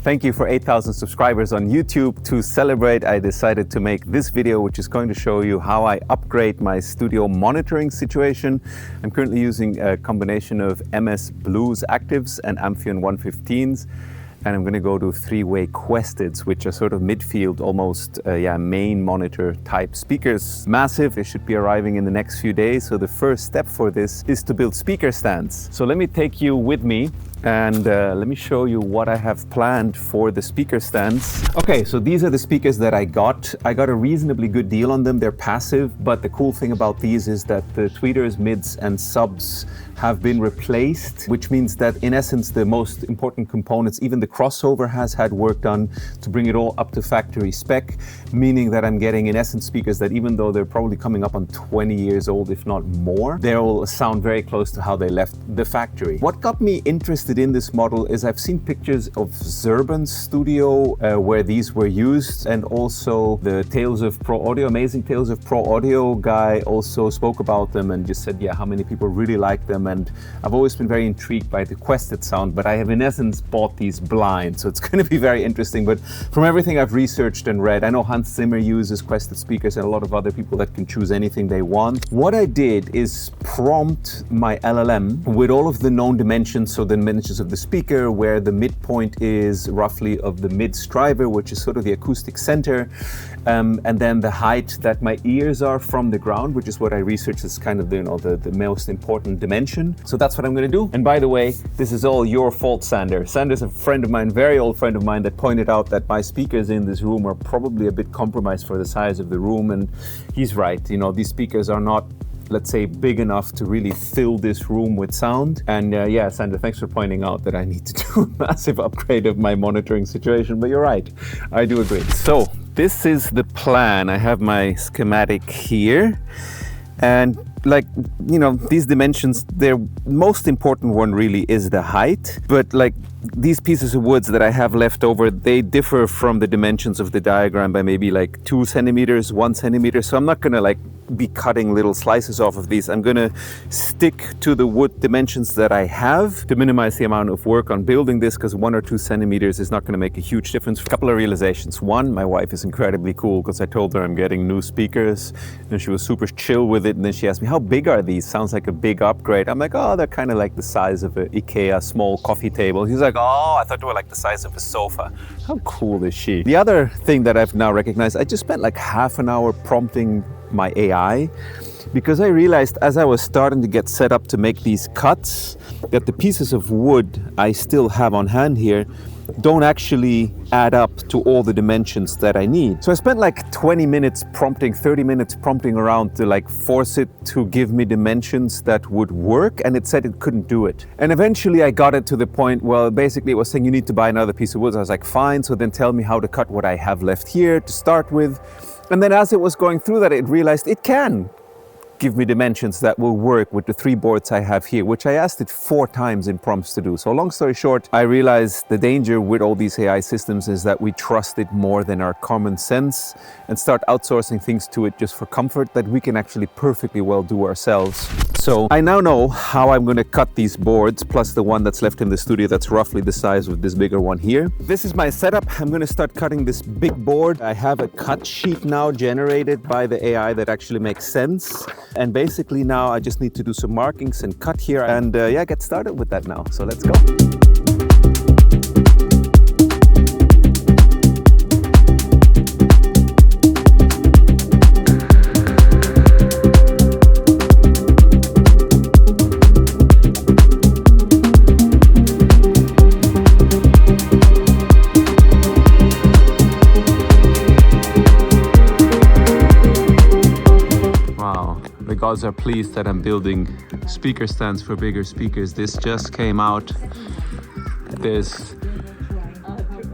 Thank you for 8,000 subscribers on YouTube. To celebrate, I decided to make this video, which is going to show you how I upgrade my studio monitoring situation. I'm currently using a combination of MS Blues Actives and Amphion 115s. And I'm going to go to three-way Questeds, which are sort of midfield, almost main monitor type speakers. Massive, they should be arriving in the next few days. So the first step for this is to build speaker stands. So let me take you with me and let me show you what I have planned for the speaker stands. Okay, so these are the speakers that I got. I got a reasonably good deal on them. They're passive, but the cool thing about these is that the tweeters, mids and subs have been replaced, which means that in essence the most important components, even the crossover, has had work done to bring it all up to factory spec, meaning that I'm getting in essence speakers that, even though they're probably coming up on 20 years old, if not more, they'll sound very close to how they left the factory. What got me interested in this model is I've seen pictures of Zurban's studio where these were used, and also the Tales of Pro Audio, Amazing Tales of Pro Audio guy also spoke about them and just said, yeah, how many people really like them. And I've always been very intrigued by the Quested sound, but I have in essence bought these blind, so it's going to be very interesting. But from everything I've researched and read, I know Hans Zimmer uses Quested speakers and a lot of other people that can choose anything they want. What I did is prompt my LLM with all of the known dimensions, so the dimensions of the speaker, where the midpoint is roughly of the mid striver, which is sort of the acoustic center, and then the height that my ears are from the ground, which is what I researched as kind of the most important dimension. So that's what I'm going to do. And by the way, this is all your fault, Sander. Sander's a friend of mine, very old friend of mine, that pointed out that my speakers in this room are probably a bit compromised for the size of the room, and he's right. You know, these speakers are not, let's say, big enough to really fill this room with sound. And yeah, Sander, thanks for pointing out that I need to do a massive upgrade of my monitoring situation, but you're right, I do agree. So this is the plan. I have my schematic here, and like, you know, these dimensions, their most important one really is the height, but like these pieces of woods that I have left over, they differ from the dimensions of the diagram by maybe like 2 centimeters, 1 centimeter. So I'm not gonna like be cutting little slices off of these. I'm gonna stick to the wood dimensions that I have to minimize the amount of work on building this, because 1 or 2 centimeters is not gonna make a huge difference. A couple of realizations. One, my wife is incredibly cool, because I told her I'm getting new speakers and she was super chill with it. And then she asked me, how big are these? Sounds like a big upgrade. I'm like, oh, they're kind of like the size of an IKEA small coffee table. He's like, oh, I thought they were like the size of a sofa. How cool is she? The other thing that I've now recognized, I just spent like half an hour prompting my AI, because I realized as I was starting to get set up to make these cuts that the pieces of wood I still have on hand here don't actually add up to all the dimensions that I need. So I spent like 20 minutes prompting, 30 minutes prompting around to like force it to give me dimensions that would work, and it said it couldn't do it. And eventually I got it to the point, well, basically it was saying you need to buy another piece of wood. So I was like, fine, so then tell me how to cut what I have left here to start with. And then as it was going through that, it realized it can give me dimensions that will work with the 3 boards I have here, which I asked it 4 times in prompts to do. So long story short, I realized the danger with all these AI systems is that we trust it more than our common sense and start outsourcing things to it just for comfort that we can actually perfectly well do ourselves. So I now know how I'm going to cut these boards, plus the one that's left in the studio that's roughly the size of this bigger one here. This is my setup. I'm going to start cutting this big board. I have a cut sheet now generated by the AI that actually makes sense. And basically now I just need to do some markings and cut here and yeah, get started with that now. So let's go. The gods are pleased that I'm building speaker stands for bigger speakers. This just came out. There's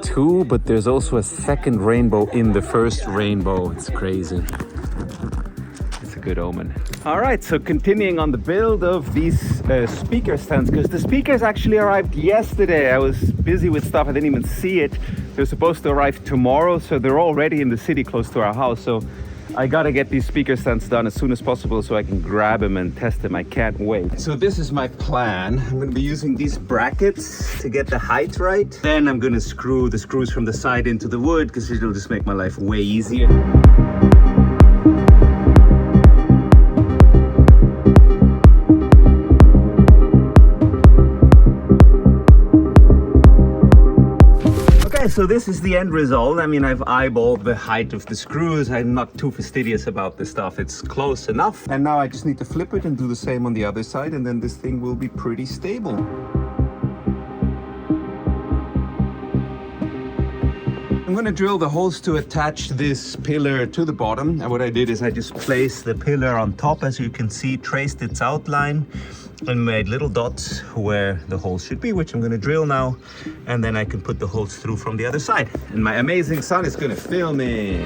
2, but there's also a second rainbow in the first rainbow. It's crazy. It's a good omen. All right, so continuing on the build of these speaker stands, because the speakers actually arrived yesterday. I was busy with stuff, I didn't even see it. They're supposed to arrive tomorrow, so they're already in the city close to our house. So I gotta get these speaker stands done as soon as possible so I can grab them and test them. I can't wait. So this is my plan. I'm gonna be using these brackets to get the height right. Then I'm gonna screw the screws from the side into the wood because it'll just make my life way easier. So this is the end result. I mean, I've eyeballed the height of the screws. I'm not too fastidious about this stuff. It's close enough. And now I just need to flip it and do the same on the other side, and then this thing will be pretty stable. I'm going to drill the holes to attach this pillar to the bottom. And what I did is I just placed the pillar on top, as you can see, traced its outline and made little dots where the holes should be, which I'm going to drill now, and then I can put the holes through from the other side. And my amazing son is going to film it.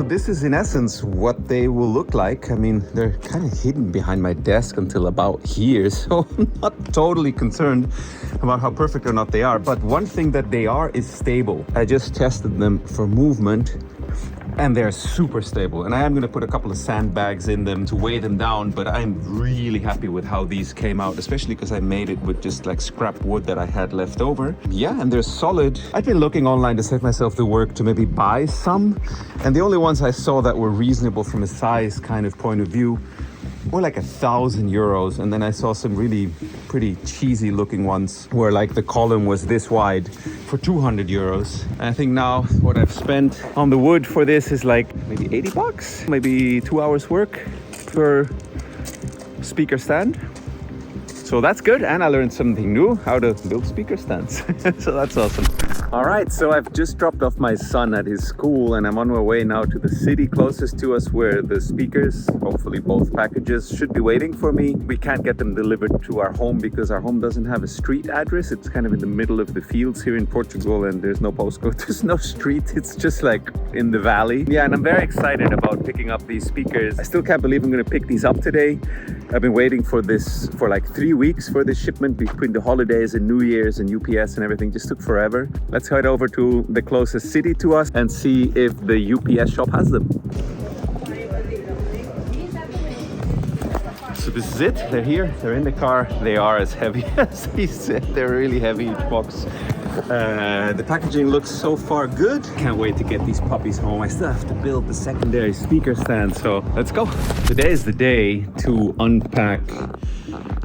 This is in essence what they will look like. I mean, they're kind of hidden behind my desk until about here, so I'm not totally concerned about how perfect or not they are. But one thing that they are is stable. I just tested them for movement and they're super stable. And I am going to put a couple of sandbags in them to weigh them down, but I'm really happy with how these came out, especially because I made it with just like scrap wood that I had left over. Yeah, and they're solid. I've been looking online to save myself the work to maybe buy some, and the only ones I saw that were reasonable from a size kind of point of view were like €1,000, and then I saw some really pretty cheesy looking ones where like the column was this wide for €200. And I think now what I've spent on the wood for this is like maybe $80, maybe 2 hours work per speaker stand. So that's good, and I learned something new, how to build speaker stands. So that's awesome. All right, so I've just dropped off my son at his school, and I'm on my way now to the city closest to us where the speakers, hopefully both packages, should be waiting for me. We can't get them delivered to our home because our home doesn't have a street address. It's kind of in the middle of the fields here in Portugal, and there's no postcode, there's no street. It's just like in the valley. Yeah, and I'm very excited about picking up these speakers. I still can't believe I'm gonna pick these up today. I've been waiting for this for like 3 weeks for this shipment between the holidays and New Year's, and UPS and everything just took forever. Let's head over to the closest city to us and see if the UPS shop has them. So this is it. They're here. They're in the car. They are as heavy as he said. They're really heavy, each box. The packaging looks so far good. Can't wait to get these puppies home. I still have to build the secondary speaker stand, so let's go. Today is the day to unpack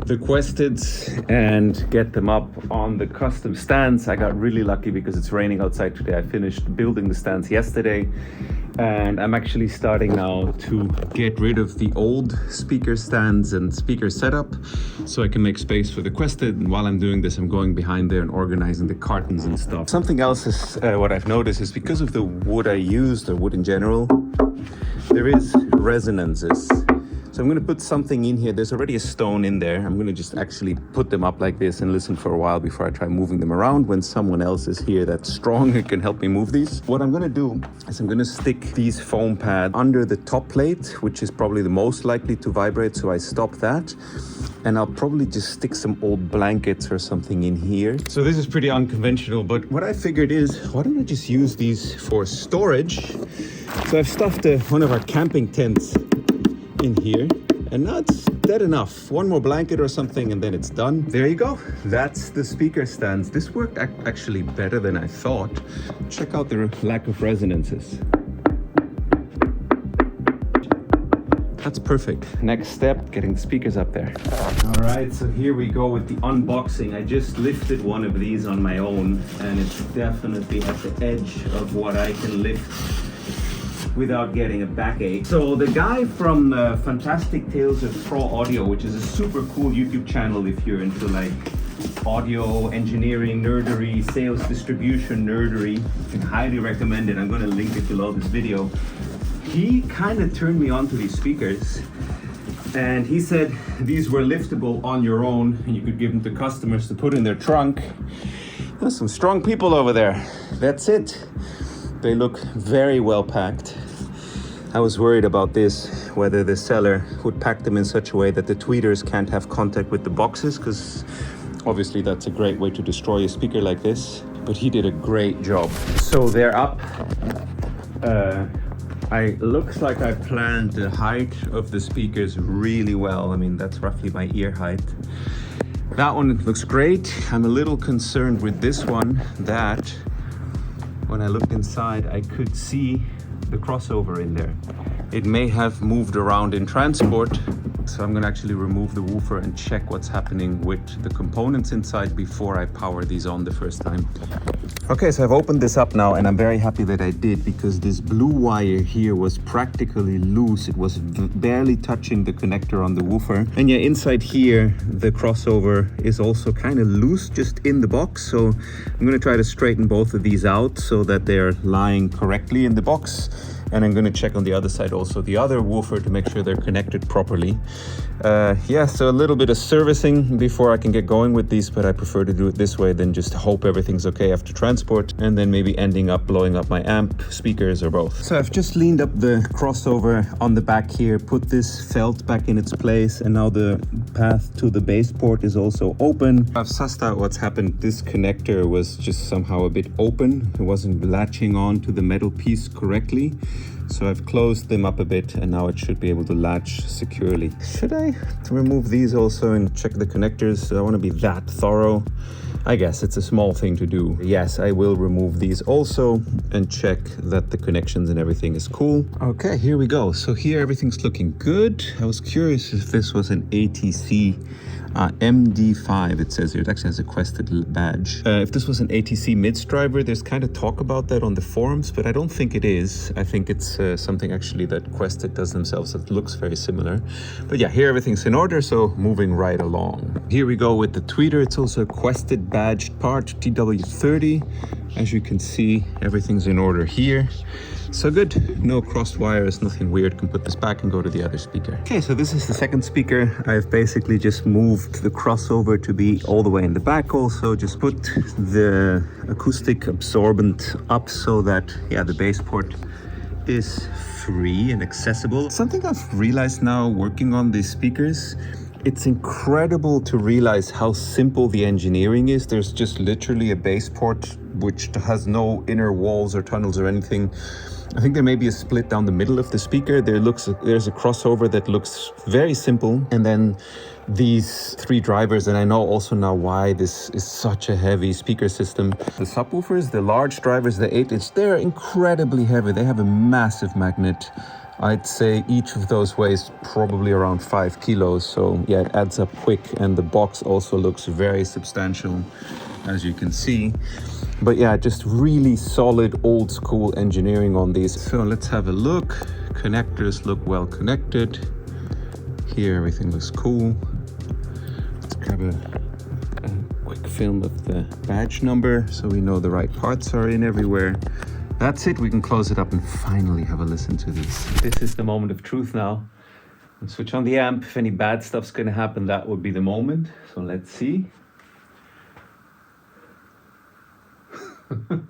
the Questeds and get them up on the custom stands. I got really lucky because it's raining outside today. I finished building the stands yesterday, and I'm actually starting now to get rid of the old speaker stands and speaker setup so I can make space for the Quested. And while I'm doing this, I'm going behind there and organizing the cartons and stuff. Something else is what I've noticed is because of the wood I used, or wood in general, there is resonances. So I'm going to put something in here. There's already a stone in there. I'm going to just actually put them up like this and listen for a while before I try moving them around when someone else is here that's strong and can help me move these. What I'm going to do is I'm going to stick these foam pads under the top plate, which is probably the most likely to vibrate. So I stop that. And I'll probably just stick some old blankets or something in here. So this is pretty unconventional, but what I figured is, why don't I just use these for storage? So I've stuffed one of our camping tents in here, and now it's dead enough. One more blanket or something and then it's done. There you go. That's the speaker stands. This worked actually better than I thought. Check out the lack of resonances. That's perfect. Next step, getting the speakers up there. All right, so here we go with the unboxing. I just lifted one of these on my own, and it's definitely at the edge of what I can lift without getting a backache. So the guy from Fantastic Tales of Pro Audio, which is a super cool YouTube channel if you're into like audio engineering nerdery, sales distribution nerdery, I can highly recommend it. I'm going to link it below this video. He kind of turned me on to these speakers, and he said these were liftable on your own and you could give them to customers to put in their trunk. There's some strong people over there. That's it. They look very well packed. I was worried about this, whether the seller would pack them in such a way that the tweeters can't have contact with the boxes, because obviously that's a great way to destroy a speaker like this. But he did a great job. So they're up. Looks like I planned the height of the speakers really well. I mean, that's roughly my ear height. That one looks great. I'm a little concerned with this one that when I looked inside, I could see the crossover in there. It may have moved around in transport, so I'm gonna actually remove the woofer and check what's happening with the components inside before I power these on the first time. Okay, so I've opened this up now, and I'm very happy that I did, because this blue wire here was practically loose. It was barely touching the connector on the woofer. And yeah, inside here, the crossover is also kind of loose just in the box. So I'm gonna try to straighten both of these out so that they're lying correctly in the box. And I'm gonna check on the other side also the other woofer to make sure they're connected properly. Yeah, so a little bit of servicing before I can get going with these, but I prefer to do it this way than just hope everything's okay after transport and then maybe ending up blowing up my amp, speakers, or both. So I've just leaned up the crossover on the back here, put this felt back in its place, and now the path to the base port is also open. I've sussed out what's happened. This connector was just somehow a bit open. It wasn't latching on to the metal piece correctly. So I've closed them up a bit, and now it should be able to latch securely. Should I remove these also and check the connectors? I want to be that thorough. I guess it's a small thing to do. Yes, I will remove these also and check that the connections and everything is cool. Okay, here we go. So here everything's looking good. I was curious if this was an ATC MD5, it says here. It actually has a Quested badge. If this was an ATC MIDS driver, there's kind of talk about that on the forums, but I don't think it is. I think it's something actually that Quested does themselves that looks very similar. But yeah, here everything's in order, so moving right along. Here we go with the tweeter. It's also a Quested badged part, TW30. As you can see, everything's in order here. So good, no crossed wires, nothing weird. Can put this back and go to the other speaker. Okay, so this is the second speaker. I've basically just moved the crossover to be all the way in the back also. Just put the acoustic absorbent up so that, yeah, the bass port is free and accessible. Something I've realized now working on these speakers, it's incredible to realize how simple the engineering is. There's just literally a bass port which has no inner walls or tunnels or anything. I think there may be a split down the middle of the speaker. There's a crossover that looks very simple. And then these three drivers, and I know also now why this is such a heavy speaker system. The subwoofers, the large drivers, the 8-inch, they're incredibly heavy. They have a massive magnet. I'd say each of those weighs probably around 5 kilos. So yeah, it adds up quick. And the box also looks very substantial, as you can see. But yeah, just really solid old school engineering on these. So let's have a look. Connectors look well connected. Here everything looks cool. Let's grab a quick film of the badge number so we know the right parts are in everywhere. That's it, we can close it up and finally have a listen to this. This is the moment of truth now. I'll switch on the amp. If any bad stuff's gonna happen, that would be the moment. So let's see.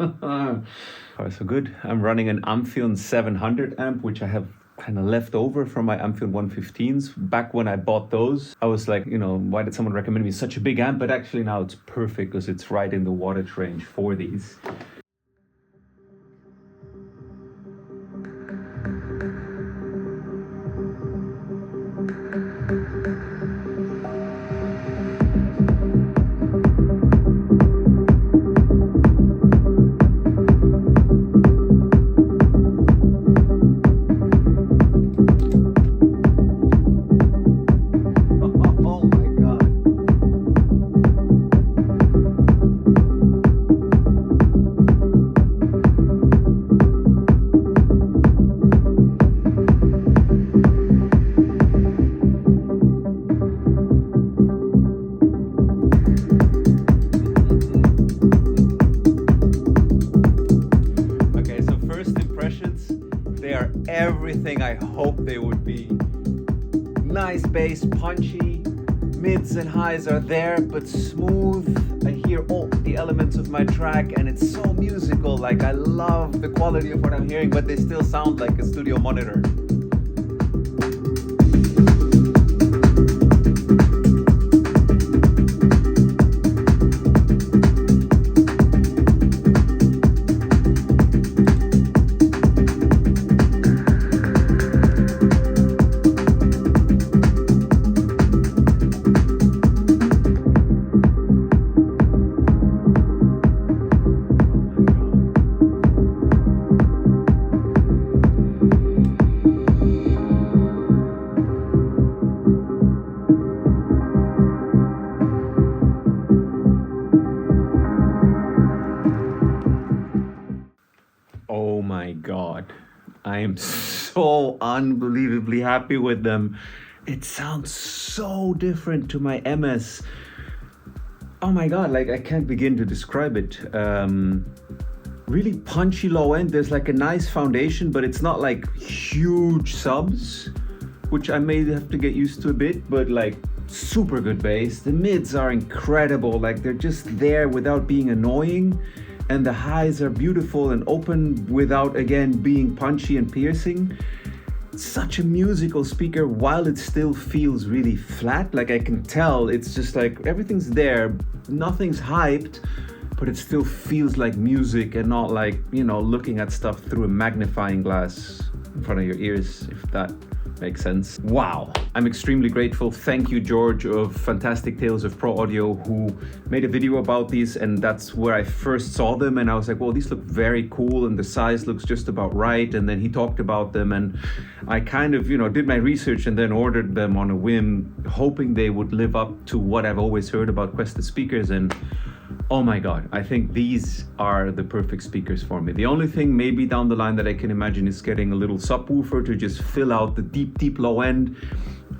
Alright, so good. I'm running an Amphion 700 amp, which I have kind of left over from my Amphion 115s. Back when I bought those, I was like, you know, why did someone recommend me such a big amp? But actually now it's perfect because it's right in the wattage range for these. Everything I hoped they would be. Nice bass, punchy, mids and highs are there, but smooth I hear all the elements of my track and it's so musical. Like I love the quality of what I'm hearing, but they still sound like a studio monitor. Oh my God, I am so unbelievably happy with them. It sounds so different to my MS. Oh my God, like I can't begin to describe it. Really punchy low end. There's like a nice foundation, but it's not like huge subs, which I may have to get used to a bit, but like super good bass. The mids are incredible. Like they're just there without being annoying. And the highs are beautiful and open without, again, being punchy and piercing. It's such a musical speaker while it still feels really flat. Like I can tell it's just like everything's there, nothing's hyped, but it still feels like music and not like, you know, looking at stuff through a magnifying glass in front of your ears, if that makes sense. Wow, I'm extremely grateful. Thank you, George of Fantastic Tales of Pro Audio, who made a video about these, and that's where I first saw them, and I was like, well, these look very cool and the size looks just about right. And then he talked about them and I kind of, you know, did my research and then ordered them on a whim, hoping they would live up to what I've always heard about Quested speakers. And oh my God, I think these are the perfect speakers for me. The only thing maybe down the line that I can imagine is getting a little subwoofer to just fill out the deep low end.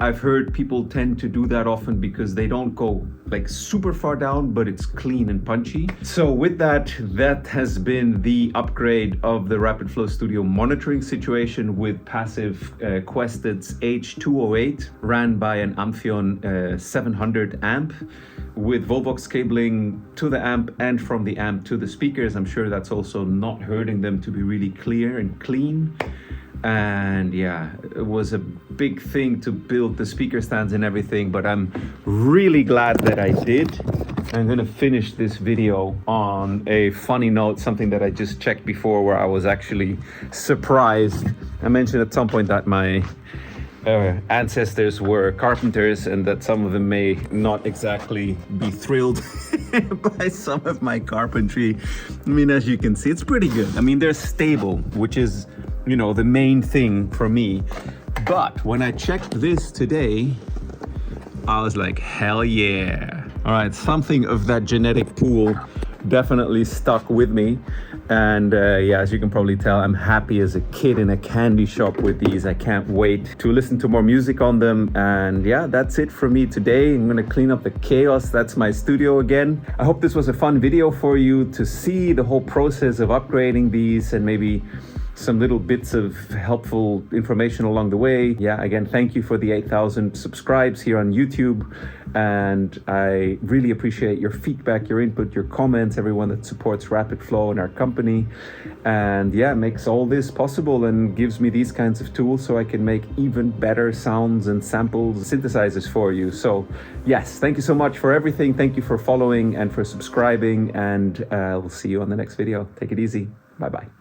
I've heard people tend to do that often because they don't go like super far down, but it's clean and punchy. So with that, that has been the upgrade of the Rapid Flow Studio monitoring situation with passive Quested's H208, ran by an Amphion 700 amp with Volvox cabling to the amp and from the amp to the speakers. I'm sure that's also not hurting them to be really clear and clean. And yeah, it was a big thing to build the speaker stands and everything, but I'm really glad that I did. I'm gonna finish this video on a funny note, something that I just checked before where I was actually surprised. I mentioned at some point that my ancestors were carpenters and that some of them may not exactly be thrilled by some of my carpentry. I mean, as you can see, it's pretty good. I mean, they're stable, which is, you know, the main thing for me. But when I checked this today, I was like, hell yeah. All right, something of that genetic pool definitely stuck with me. And yeah, as you can probably tell, I'm happy as a kid in a candy shop with these. I can't wait to listen to more music on them. And yeah, that's it for me today. I'm gonna clean up the chaos. That's my studio again. I hope this was a fun video for you to see the whole process of upgrading these and maybe some little bits of helpful information along the way. Yeah, again, thank you for the 8,000 subscribes here on YouTube. And I really appreciate your feedback, your input, your comments, everyone that supports Rapid Flow and our company. And yeah, makes all this possible and gives me these kinds of tools so I can make even better sounds and samples, synthesizers for you. So yes, thank you so much for everything. Thank you for following and for subscribing, and we'll see you on the next video. Take it easy. Bye-bye.